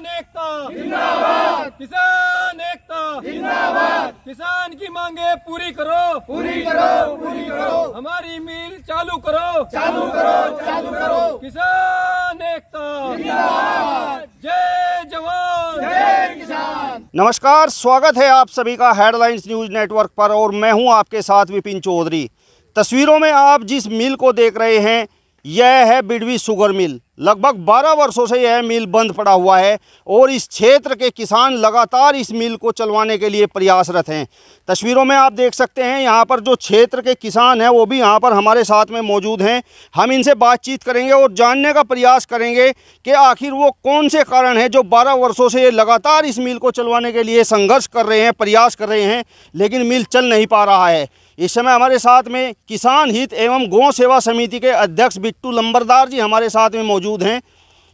किसान एकता जिंदाबाद, किसान एकता जिंदाबाद, किसान की मांगे पूरी करो, पूरी करो, पूरी करो, हमारी मिल चालू करो, चालू करो, चालू करो, किसान एकता जिंदाबाद, जय जवान जय किसान। नमस्कार, स्वागत है आप सभी का हेडलाइंस न्यूज़ नेटवर्क पर और मैं हूं आपके साथ विपिन चौधरी। तस्वीरों में आप जिस मिल को देख रहे हैं यह है बिडवी शुगर मिल। लगभग 12 वर्षों से यह मिल बंद पड़ा हुआ है और इस क्षेत्र के किसान लगातार इस मिल को चलवाने के लिए प्रयासरत हैं। तस्वीरों में आप देख सकते हैं यहाँ पर जो क्षेत्र के किसान हैं वो भी यहाँ पर हमारे साथ में मौजूद हैं। हम इनसे बातचीत करेंगे और जानने का प्रयास करेंगे कि आखिर वो कौन से कारण हैं जो 12 वर्षों से ये लगातार इस मिल को चलवाने के लिए संघर्ष कर रहे हैं, प्रयास कर रहे हैं, लेकिन मिल चल नहीं पा रहा है। इस समय हमारे साथ में किसान हित एवं गौ सेवा समिति के अध्यक्ष बिट्टू लंबरदार जी हमारे साथ में मौजूद हैं।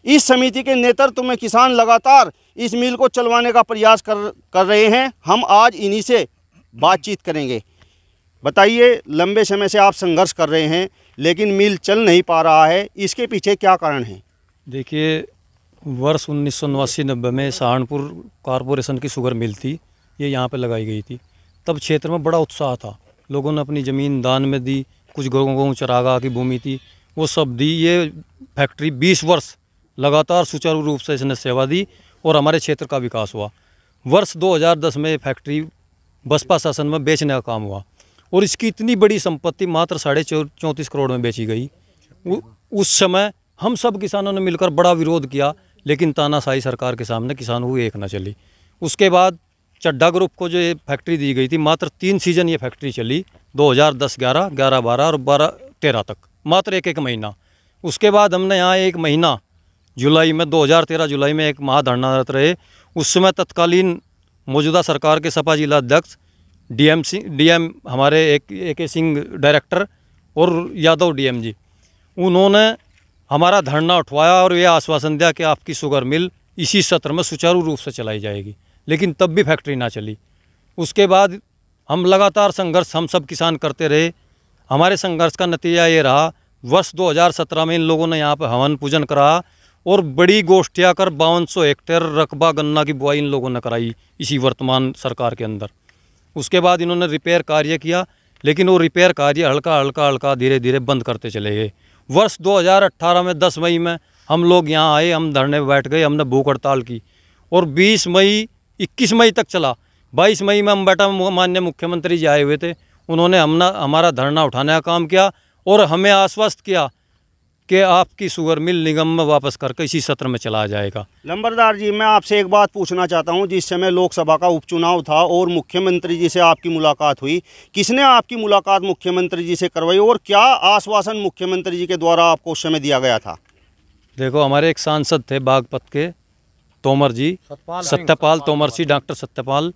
इस समिति के नेतृत्व में किसान लगातार इस मिल को चलवाने का प्रयास कर रहे हैं। हम आज इन्हीं से बातचीत करेंगे। बताइए, लंबे समय से आप संघर्ष कर रहे हैं लेकिन मिल चल नहीं पा रहा है, इसके पीछे क्या कारण है? देखिए, वर्ष 1989-90 में सहारनपुर कॉरपोरेशन की शुगर मिल थी, ये यहाँ पे लगाई गई थी। तब क्षेत्र में बड़ा उत्साह था, लोगों ने अपनी ज़मीन दान में दी, कुछ गौ चरागाह की भूमि थी वो सब दी। ये फैक्ट्री 20 वर्ष लगातार सुचारू रूप से इसने सेवा दी और हमारे क्षेत्र का विकास हुआ। वर्ष 2010 में फैक्ट्री बसपा शासन में बेचने का काम हुआ और इसकी इतनी बड़ी संपत्ति मात्र 34.5 करोड़ में बेची गई। उस समय हम सब किसानों ने मिलकर बड़ा विरोध किया, लेकिन तानाशाही सरकार के सामने किसानों को एक न चली। उसके बाद चड्ढा ग्रुप को जो ये फैक्ट्री दी गई थी, मात्र 3 सीजन ये फैक्ट्री चली, 2010-11, 11-12 और 12-13 तक, मात्र एक महीना। उसके बाद हमने यहाँ एक महीना जुलाई में 2013 जुलाई में एक महाधरनारत रहे। उस समय तत्कालीन मौजूदा सरकार के सपा जिला अध्यक्ष डीएम हमारे एक सिंह डायरेक्टर और यादव डीएम जी, उन्होंने हमारा धरना उठवाया और ये आश्वासन दिया कि आपकी शुगर मिल इसी सत्र में सुचारू रूप से चलाई जाएगी, लेकिन तब भी फैक्ट्री ना चली। उसके बाद हम लगातार संघर्ष हम सब किसान करते रहे। हमारे संघर्ष का नतीजा ये रहा, वर्ष 2017 में इन लोगों ने यहाँ पर हवन पूजन करा और बड़ी गोष्ठियाँ कर 5200 हेक्टेयर रकबा गन्ना की बुआई इन लोगों ने कराई इसी वर्तमान सरकार के अंदर। उसके बाद इन्होंने रिपेयर कार्य किया, लेकिन वो रिपेयर कार्य हल्का धीरे धीरे बंद करते चले गए। वर्ष 2018 में 10 मई में हम लोग यहाँ आए, हम धरने में बैठ गए, हमने भूख हड़ताल की और 21 मई तक चला। 22 मई में अम्बाटा में माननीय मुख्यमंत्री जी आए हुए थे, उन्होंने हमारा धरना उठाने का काम किया और हमें आश्वस्त किया कि आपकी शुगर मिल निगम में वापस करके इसी सत्र में चला जाएगा। लंबरदार जी, मैं आपसे एक बात पूछना चाहता हूं। जिस समय लोकसभा का उपचुनाव था और मुख्यमंत्री जी से आपकी मुलाकात हुई, किसने आपकी मुलाकात मुख्यमंत्री जी से करवाई और क्या आश्वासन मुख्यमंत्री जी के द्वारा आपको उस समय दिया गया था? देखो, हमारे एक सांसद थे बागपत के तोमर जी, सत्यपाल तोमर जी, डॉक्टर सत्यपाल,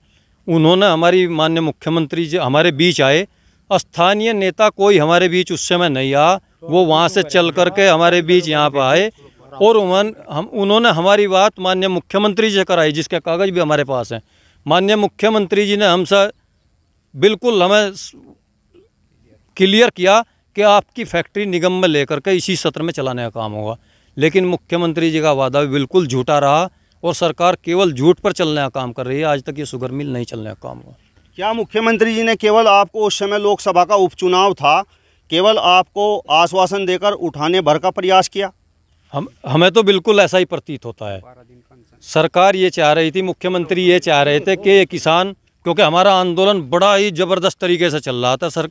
उन्होंने हमारी माननीय मुख्यमंत्री जी हमारे बीच आए। स्थानीय नेता कोई हमारे बीच उस समय नहीं आया, वो वहाँ से चल करके हमारे बीच यहाँ पर आए और उन्होंने हमारी बात माननीय मुख्यमंत्री जी से कराई, जिसके कागज़ भी हमारे पास हैं। माननीय मुख्यमंत्री जी ने हमसे बिल्कुल हमें क्लियर किया कि आपकी फैक्ट्री निगम में लेकर के इसी सत्र में चलाने का काम होगा, लेकिन मुख्यमंत्री जी का वादा बिल्कुल झूठा रहा और सरकार केवल झूठ पर चलने का काम कर रही है। आज तक ये शुगर मिल नहीं चलने का काम हुआ। क्या मुख्यमंत्री जी ने केवल आपको उस समय लोकसभा का उपचुनाव था, केवल आपको आश्वासन देकर उठाने भर का प्रयास किया? हमें तो बिल्कुल ऐसा ही प्रतीत होता है। सरकार ये चाह रही थी, मुख्यमंत्री ये चाह रहे थे कि किसान, क्योंकि हमारा आंदोलन बड़ा ही ज़बरदस्त तरीके से चल रहा था,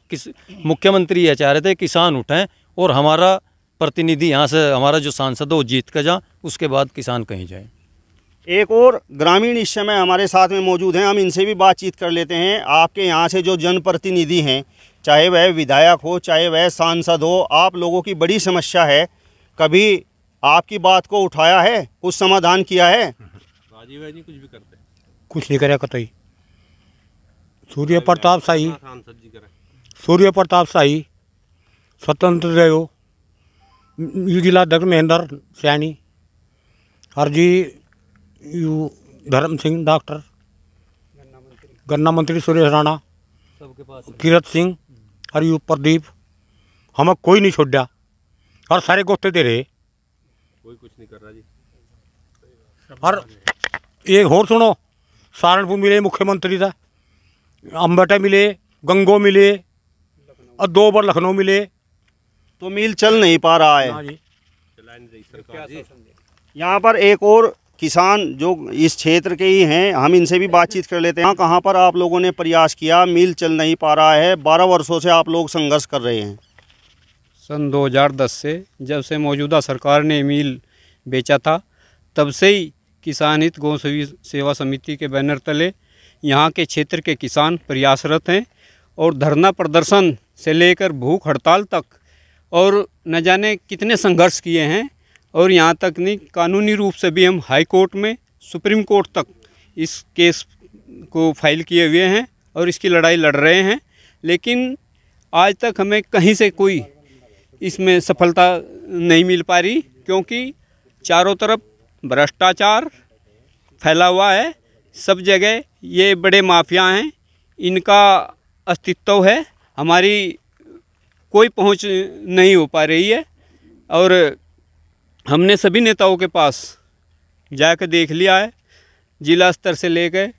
मुख्यमंत्री ये चाह रहे थे किसान उठें और हमारा प्रतिनिधि यहाँ से, हमारा जो सांसद है वो जीत कर जाए, उसके बाद किसान कहीं जाए। एक और ग्रामीण इस समय हमारे साथ में मौजूद हैं, हम इनसे भी बातचीत कर लेते हैं। आपके यहाँ से जो जनप्रतिनिधि हैं, चाहे वह विधायक हो चाहे वह सांसद हो, आप लोगों की बड़ी समस्या है, कभी आपकी बात को उठाया है, कुछ समाधान किया है? राजीव जी कुछ भी करते हैं, कुछ नहीं करे कतई। सूर्य प्रताप शाही स्वतंत्र रहो, जिलाध्यक्ष महेंद्र सैनी, हरजी यू धर्म सिंह डॉक्टर, गन्ना मंत्री सुरेश राणा, किरत सिंह, हरियू प्रदीप, हमें कोई नहीं छोड़ा और सारे गोते दे रहे, कोई कुछ नहीं कर रहा जी। और एक और सुनो, सहारनपुर मिले मुख्यमंत्री था, अम्बेटा मिले, गंगो मिले और 2 बार लखनऊ मिले। तो मिल चल नहीं पा रहा है। हाँ जी। यहाँ पर एक और किसान जो इस क्षेत्र के ही हैं, हम इनसे भी बातचीत कर लेते हैं। कहाँ पर आप लोगों ने प्रयास किया, मिल चल नहीं पा रहा है, 12 वर्षों से आप लोग संघर्ष कर रहे हैं। सन 2010 से जब से मौजूदा सरकार ने मिल बेचा था, तब से ही किसान हित गौ सेवा समिति के बैनर तले यहाँ के क्षेत्र के किसान प्रयासरत हैं और धरना प्रदर्शन से लेकर भूख हड़ताल तक और न जाने कितने संघर्ष किए हैं। और यहाँ तक नहीं, कानूनी रूप से भी हम हाई कोर्ट में, सुप्रीम कोर्ट तक इस केस को फाइल किए हुए हैं और इसकी लड़ाई लड़ रहे हैं। लेकिन आज तक हमें कहीं से कोई इसमें सफलता नहीं मिल पा रही, क्योंकि चारों तरफ भ्रष्टाचार फैला हुआ है। सब जगह ये बड़े माफिया हैं, इनका अस्तित्व है, हमारी कोई पहुंच नहीं हो पा रही है। और हमने सभी नेताओं के पास जाकर देख लिया है, जिला स्तर से लेकर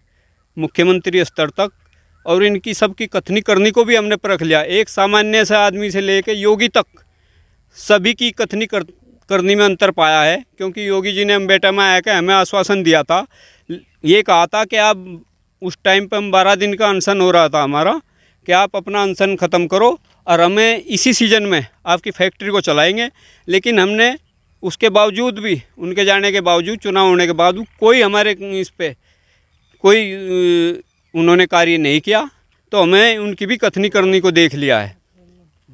मुख्यमंत्री स्तर तक, और इनकी सबकी कथनी करनी को भी हमने परख लिया। एक सामान्य से आदमी से लेकर योगी तक सभी की कथनी करनी में अंतर पाया है। क्योंकि योगी जी ने अम्बेटा में आकर हमें आश्वासन दिया था, ये कहा था कि आप उस टाइम पर हम 12 दिन का अनशन हो रहा था हमारा, कि आप अपना अनशन ख़त्म करो और हमें इसी सीज़न में आपकी फैक्ट्री को चलाएंगे। लेकिन हमने उसके बावजूद भी, उनके जाने के बावजूद, चुनाव होने के बाद कोई हमारे इस पे कोई उन्होंने कार्य नहीं किया। तो हमें उनकी भी कथनी करनी को देख लिया है।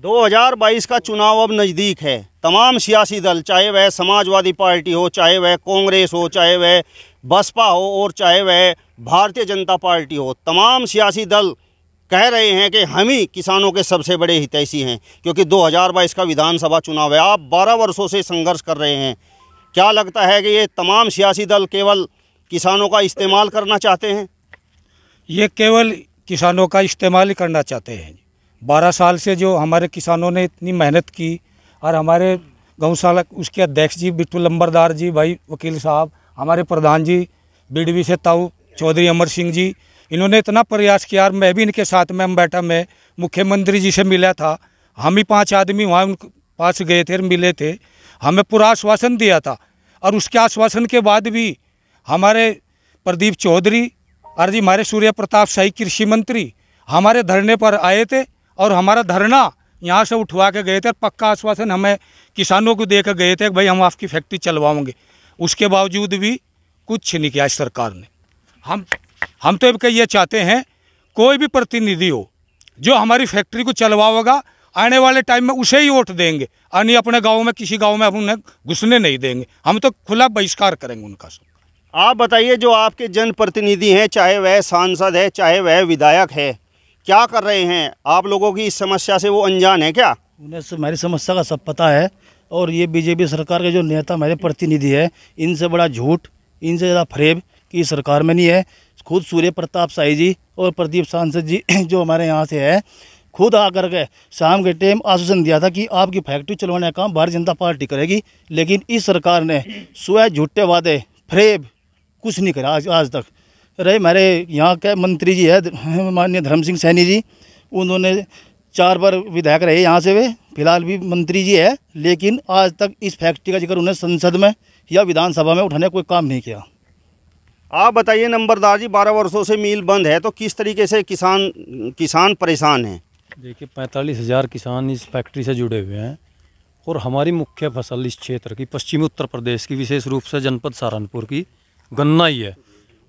2022 का चुनाव अब नज़दीक है। तमाम सियासी दल, चाहे वह समाजवादी पार्टी हो, चाहे वह कांग्रेस हो, चाहे वह बसपा हो और चाहे वह भारतीय जनता पार्टी हो, तमाम सियासी दल कह रहे हैं कि हम ही किसानों के सबसे बड़े हितैषी हैं, क्योंकि 2022 का विधानसभा चुनाव है। आप 12 वर्षों से संघर्ष कर रहे हैं। क्या लगता है कि ये तमाम सियासी दल केवल किसानों का इस्तेमाल करना चाहते हैं? ये केवल किसानों का इस्तेमाल ही करना चाहते हैं। 12 साल से जो हमारे किसानों ने इतनी मेहनत की, और हमारे गौशाला उसके अध्यक्ष जी बिट्टू लंबरदार जी, भाई वकील साहब, हमारे प्रधान जी बीडीवी से ताऊ चौधरी अमर सिंह जी, इन्होंने इतना प्रयास किया। और मैं भी इनके साथ में अम्बेटा में मुख्यमंत्री जी से मिला था। हम ही 5 आदमी वहाँ उनके पास गए थे, मिले थे, हमें पूरा आश्वासन दिया था। और उसके आश्वासन के बाद भी हमारे प्रदीप चौधरी और जी हमारे सूर्य प्रताप शाही कृषि मंत्री हमारे धरने पर आए थे, और हमारा धरना यहाँ से उठवा के गए थे। पक्का आश्वासन हमें किसानों को दे कर गए थे कि भाई हम आपकी फैक्ट्री चलवाओगे। उसके बावजूद भी कुछ नहीं किया इस सरकार ने। हम तो ये चाहते हैं, कोई भी प्रतिनिधि हो जो हमारी फैक्ट्री को चलवाओगा, आने वाले टाइम में उसे ही वोट देंगे, और नहीं अपने गाँव में किसी गाँव में हम उन्हें घुसने नहीं देंगे। हम तो खुला बहिष्कार करेंगे उनका। आप बताइए, जो आपके जनप्रतिनिधि हैं, चाहे वह सांसद है, चाहे वह विधायक है, क्या कर रहे हैं? आप लोगों की इस समस्या से वो अनजान है क्या? उन्हें हमारी समस्या का सब पता है। और ये बीजेपी सरकार के जो नेता हमारे प्रतिनिधि है, इनसे बड़ा झूठ, इनसे ज़्यादा फरेब की सरकार में नहीं है। खुद सूर्य प्रताप शाही जी और प्रदीप सांसद जी जो हमारे यहाँ से है, खुद आकर के शाम के टाइम आश्वासन दिया था कि आपकी फैक्ट्री चलवाने का काम भारतीय जनता पार्टी करेगी। लेकिन इस सरकार ने स्वयं झूठे वादे, फरेब कुछ नहीं करा आज तक। रहे हमारे यहाँ के मंत्री जी है माननीय धर्म सिंह सैनी जी, उन्होंने 4 बार विधायक रहे यहाँ से, वे फिलहाल भी मंत्री जी है। लेकिन आज तक इस फैक्ट्री का जिक्र उन्हें संसद में या विधानसभा में उठाने कोई काम नहीं किया। आप बताइए नंबरदार जी, 12 वर्षों से मिल बंद है, तो किस तरीके से किसान परेशान हैं? देखिए 45,000 किसान इस फैक्ट्री से जुड़े हुए हैं, और हमारी मुख्य फसल इस क्षेत्र की, पश्चिमी उत्तर प्रदेश की, विशेष रूप से जनपद सहारनपुर की गन्ना ही है।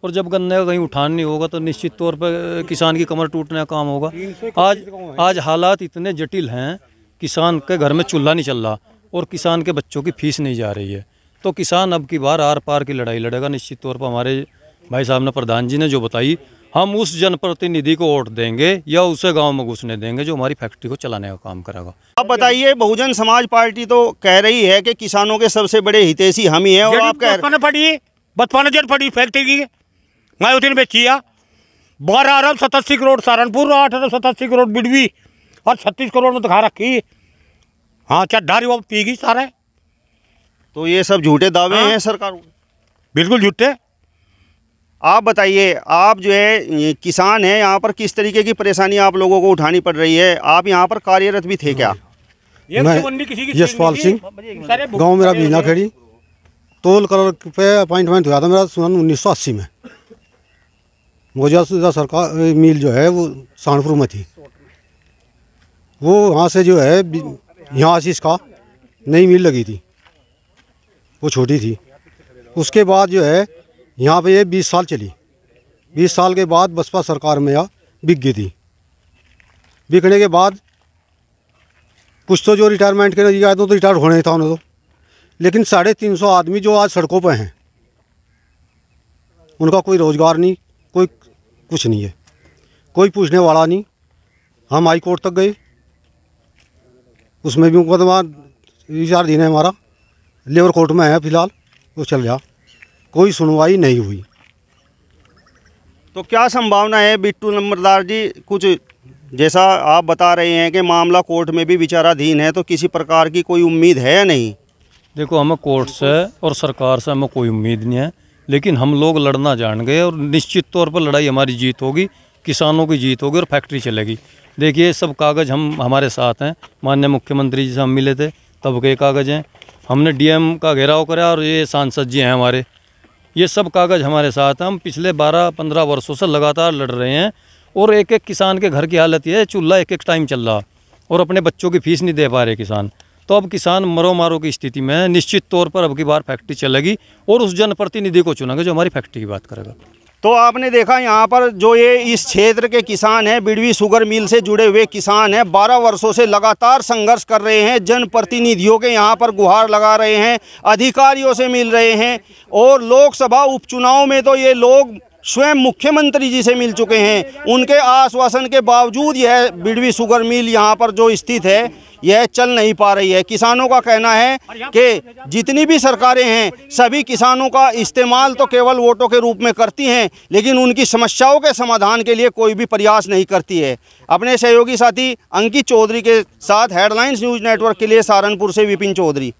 और जब गन्ने का कहीं उठान नहीं होगा तो निश्चित तौर पर किसान की कमर टूटने का काम होगा। आज हालात इतने जटिल हैं, किसान के घर में चूल्हा नहीं चल रहा और किसान के बच्चों की फीस नहीं जा रही है। तो किसान अब की बार आर पार की लड़ाई लड़ेगा निश्चित तौर पर। हमारे भाई साहब ने, प्रधान जी ने जो बताई, हम उस जनप्रतिनिधि को वोट देंगे या उसे गांव में घुसने देंगे जो हमारी फैक्ट्री को चलाने का काम करेगा। आप बताइए, बहुजन समाज पार्टी तो कह रही है कि किसानों के सबसे बड़े हितैषी हम ही हैं, और आप कह रहे बचपन जन पड़ी फैक्ट्री की मैं उतनी बेची 12 अरब 87 करोड़ सहारनपुर, 8 अरब 87 करोड़ बिडवी, और 36 करोड़ में दिखा रखी। हाँ, चड्ढारी वो पीगी सारे। तो ये सब झूठे दावे हैं सरकार? बिल्कुल झूठे। आप बताइए, आप जो है किसान हैं, यहाँ पर किस तरीके की परेशानी आप लोगों को उठानी पड़ रही है? आप यहाँ पर कार्यरत भी थे क्या? मैं यशपाल सिंह, गांव मेरा बीना खेड़ी, तोल कलर पे अपॉइंटमेंट हुआ था मेरा 1980 में। मौजूदा सरकार मिल जो है वो सहारनपुर में थी, वो वहाँ से जो है यहाँ से इसका नई मिल लगी थी, वो छोटी थी। उसके बाद जो है यहाँ पे ये 20 साल चली। 20 साल के बाद बसपा सरकार में यहाँ बिक गई थी। बिकने के बाद कुछ तो जो रिटायरमेंट के नज़दीक आए तो रिटायर होना ही था उन्हें तो, लेकिन 350 आदमी जो आज सड़कों पर हैं, उनका कोई रोज़गार नहीं, कोई कुछ नहीं है, कोई पूछने वाला नहीं। हम हाई कोर्ट तक गए, उसमें भी मुकदमा 4 दिन है हमारा, लेबर कोर्ट में है फिलहाल, वो चल गया, कोई सुनवाई नहीं हुई। तो क्या संभावना है बिट्टू नंबरदार जी, कुछ जैसा आप बता रहे हैं कि मामला कोर्ट में भी विचाराधीन है, तो किसी प्रकार की कोई उम्मीद है या नहीं? देखो, हमें कोर्ट से और सरकार से हमें कोई उम्मीद नहीं है, लेकिन हम लोग लड़ना जान गए और निश्चित तौर पर लड़ाई हमारी जीत होगी, किसानों की जीत होगी और फैक्ट्री चलेगी। देखिए, सब कागज़ हमारे साथ हैं, माननीय मुख्यमंत्री जी से हम मिले थे तब के कागज़ हैं, हमने डीएम का घेराव करा और ये सांसद जी हैं हमारे, ये सब कागज़ हमारे साथ हैं। हम पिछले 12-15 वर्षों से लगातार लड़ रहे हैं और एक एक किसान के घर की हालत ये है, चूल्हा एक टाइम चल रहा और अपने बच्चों की फीस नहीं दे पा रहे किसान। तो अब किसान मरो मारो की स्थिति में है। निश्चित तौर पर अब की बार फैक्ट्री चलेगी और उस जनप्रतिनिधि को चुनेंगे जो हमारी फैक्ट्री की बात करेगा। तो आपने देखा यहाँ पर जो ये इस क्षेत्र के किसान हैं, बिडवी शुगर मिल से जुड़े हुए किसान हैं, 12 वर्षों से लगातार संघर्ष कर रहे हैं, जनप्रतिनिधियों के यहाँ पर गुहार लगा रहे हैं, अधिकारियों से मिल रहे हैं और लोकसभा उपचुनाव में तो ये लोग स्वयं मुख्यमंत्री जी से मिल चुके हैं। उनके आश्वासन के बावजूद यह बिडवी शुगर मिल यहाँ पर जो स्थित है यह चल नहीं पा रही है। किसानों का कहना है कि जितनी भी सरकारें हैं सभी किसानों का इस्तेमाल तो केवल वोटों के रूप में करती हैं, लेकिन उनकी समस्याओं के समाधान के लिए कोई भी प्रयास नहीं करती है। अपने सहयोगी साथी अंकित चौधरी के साथ हेडलाइंस न्यूज़ नेटवर्क के लिए सहारनपुर से विपिन चौधरी।